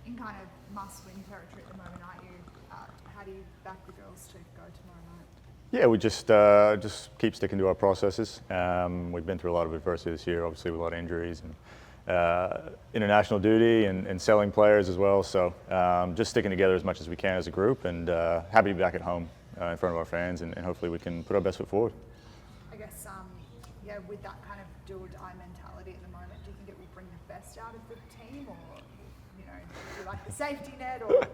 in kind of must-win territory at the moment, aren't you? How do you back the girls to go tomorrow night? Yeah, we just keep sticking to our processes. We've been through a lot of adversity this year, obviously with a lot of injuries and international duty and selling players as well. So just sticking together as much as we can as a group, and happy to be back at home in front of our fans, and hopefully we can put our best foot forward. I guess, yeah, with that kind of do-or-die mentality at the moment, do you think it will bring the best out of the team, or do you like the safety net, or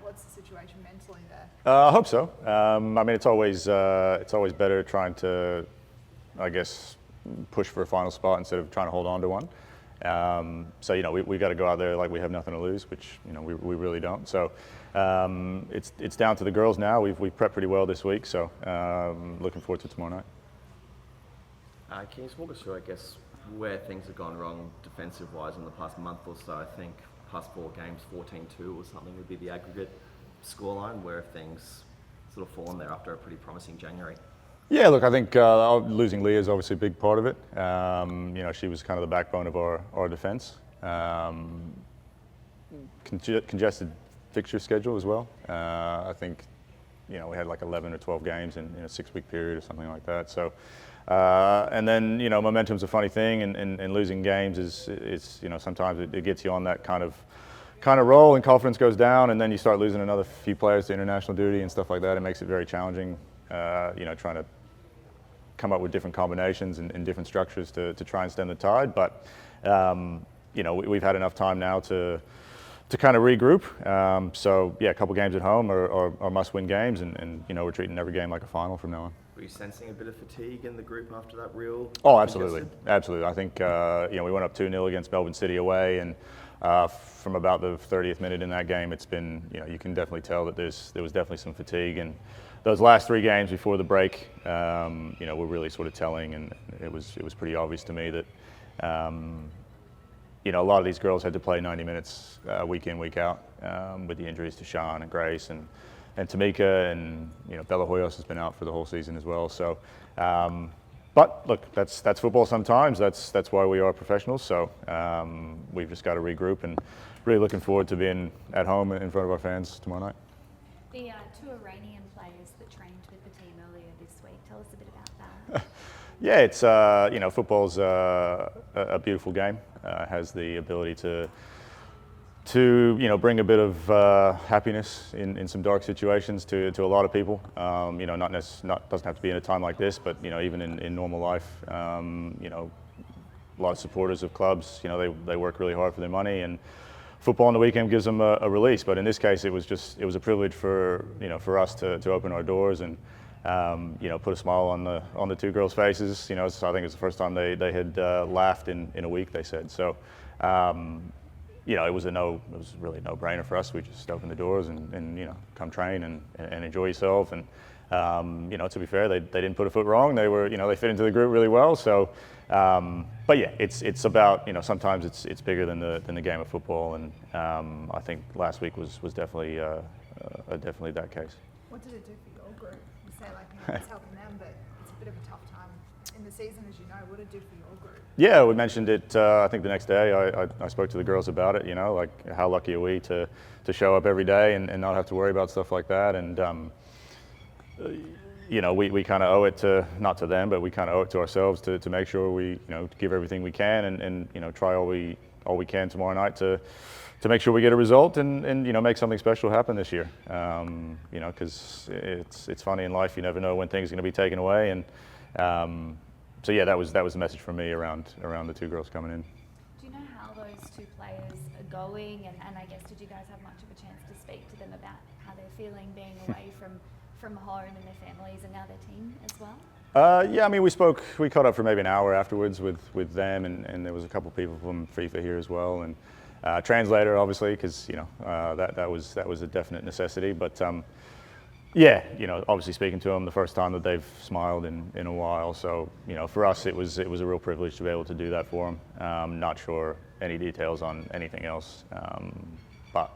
what's the situation mentally there? I hope so. I mean, it's always better trying to, I guess, push for a final spot instead of trying to hold on to one. So we got to go out there like we have nothing to lose, which we really don't. So it's down to the girls now. We've prepped pretty well this week, so looking forward to tomorrow night. Can you just walk us through, I guess, where things have gone wrong defensive-wise in the past month or so? I think past 4 games, 14-2 or something would be the aggregate scoreline. Where have things sort of fallen there after a pretty promising January? Yeah, look, I think losing Leah is obviously a big part of it. She was kind of the backbone of our defence. Congested fixture schedule as well. I think we had like 11 or 12 games in a 6-week period or something like that. So, and then momentum's a funny thing, and losing games is sometimes it gets you on that kind of roll, and confidence goes down, and then you start losing another few players to international duty and stuff like that. It makes it very challenging, trying to come up with different combinations and different structures to try and stem the tide. But we've had enough time now to kind of regroup. So yeah, a couple games at home are must-win games, and we're treating every game like a final from now on. Were you sensing a bit of fatigue in the group after that real? Oh, absolutely, absolutely. I think we went up 2-0 against Melbourne City away, and from about the 30th minute in that game, it's been you can definitely tell that there was definitely some fatigue, and those last 3 games before the break, were really sort of telling, and it was pretty obvious to me that a lot of these girls had to play 90 minutes week in, week out, with the injuries to Sean and Grace and 𝗕𝗲𝗰𝗸𝗏, and Bella Hoyos has been out for the whole season as well. So, but look, that's football sometimes. That's why we are professionals. So we've just got to regroup, and really looking forward to being at home in front of our fans tomorrow night. The 2 Iranian players that trained with the team earlier this week, tell us a bit about that. Yeah, it's football's a beautiful game. Has the ability to bring a bit of happiness in some dark situations to a lot of people. Doesn't have to be in a time like this, but even in normal life, a lot of supporters of clubs, they work really hard for their money, and football on the weekend gives them a release. But in this case, it was a privilege for us to open our doors and put a smile on the 2 girls' faces. So I think it's the first time they had laughed in a week, they said. So it was really a no-brainer for us. We just opened the doors and come train and enjoy yourself. And to be fair, they didn't put a foot wrong. They were they fit into the group really well. So, but yeah, it's about sometimes it's bigger than the game of football. And I think last week was definitely definitely that case. What did it do for your group? You say it's helping them, but it's a bit of a tough time in the season, as you know. What did it do for your group? Yeah, we mentioned it. I think the next day I spoke to the girls about it. Like how lucky are we to show up every day and not have to worry about stuff like that. And we kind of owe it to, not to them, but we kind of owe it to ourselves to make sure we give everything we can and try all we can tomorrow night to make sure we get a result and make something special happen this year. Because it's funny in life, you never know when things are going to be taken away. And so yeah, that was the message from me around the 2 girls coming in. Do you know how those 2 players are going? And I guess, did you guys have much of a chance to speak to them about how they're feeling being away from home and their families and now their team as well? Yeah, I mean, we caught up for maybe an hour afterwards with them, and there was a couple of people from FIFA here as well, and translator obviously, because that was a definite necessity. But yeah, obviously speaking to them the first time that they've smiled in a while. So for us it was a real privilege to be able to do that for them. Not sure any details on anything else, but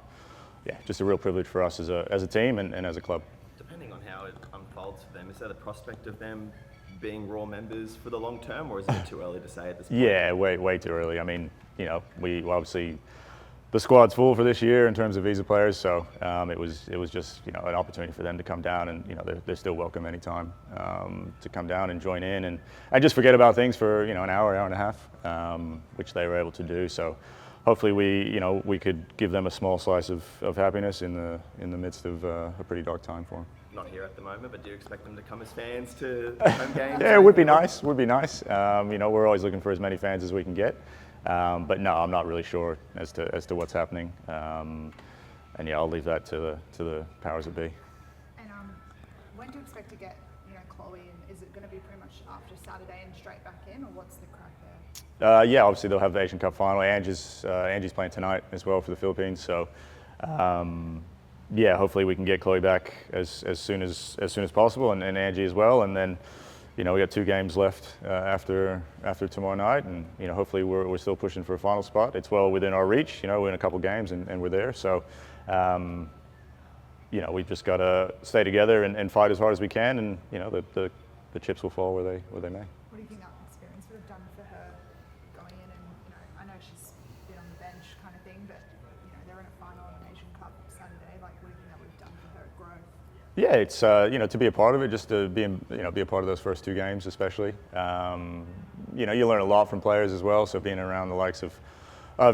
yeah, just a real privilege for us as a team and as a club. Depending on how it unfolds for them, is there the prospect of them being Raw members for the long term, or is it too early to say at this point? Yeah, way too early. I mean, we obviously, the squad's full for this year in terms of visa players, so it was just an opportunity for them to come down, and they're still welcome anytime to come down and join in and just forget about things for an hour and a half, which they were able to do. So hopefully we could give them a small slice of happiness in the midst of a pretty dark time for them. Not here at the moment, but do you expect them to come as fans to home games? Yeah, it would be nice. We're always looking for as many fans as we can get. But no, I'm not really sure as to what's happening. And yeah, I'll leave that to the powers that be. And when do you expect to get 𝗁𝗁𝗧𝗂𝗏 in? Is it going to be pretty much after Saturday and straight back in, or what's the crack there? Yeah, obviously they'll have the Asian Cup final. Angie's playing tonight as well for the Philippines. So yeah, hopefully we can get 𝗁𝗁𝗧𝗂𝗏 back as soon as possible, and Angie as well. And then we got 2 games left after tomorrow night, and hopefully we're still pushing for a final spot. It's well within our reach. We're in a couple games and we're there. So we've just got to stay together and fight as hard as we can, and the chips will fall where they may. What do you think that experience would have done for her going in? And I know she's been on the bench kind of thing, but they're in a final of an Asian Cup Saturday. Like, what do you think that would have done for her growth? Yeah, it's to be a part of it, just to be a part of those first 2 games, especially. You learn a lot from players as well. So being around the likes of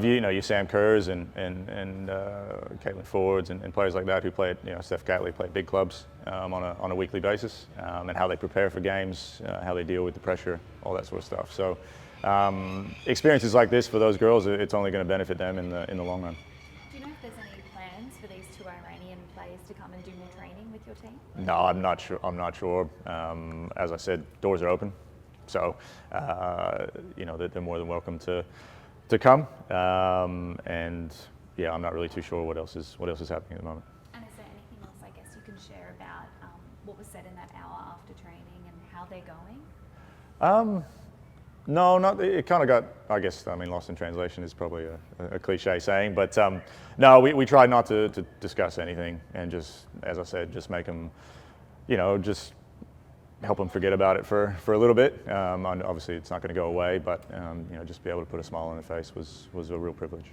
your Sam Kerrs and Caitlin Fords and players like that who play at 𝗕𝗏𝗰𝗸𝗏 play at big clubs on a weekly basis, and how they prepare for games, how they deal with the pressure, all that sort of stuff. So experiences like this for those girls, it's only going to benefit them in the long run. Do you know if there's any plans for these 2 Iranian players to come and do more training with your team? No, I'm not sure. As I said, doors are open, so they're more than welcome to come. And yeah, I'm not really too sure what else is happening at the moment. And is there anything else, I guess, you can share about what was said in that hour after training and how they're going? No, it kind of got, lost in translation is probably a cliche saying, but no, we tried not to discuss anything, and just, as I said, just make them, just help them forget about it for a little bit. Obviously it's not going to go away, but just be able to put a smile on their face was a real privilege.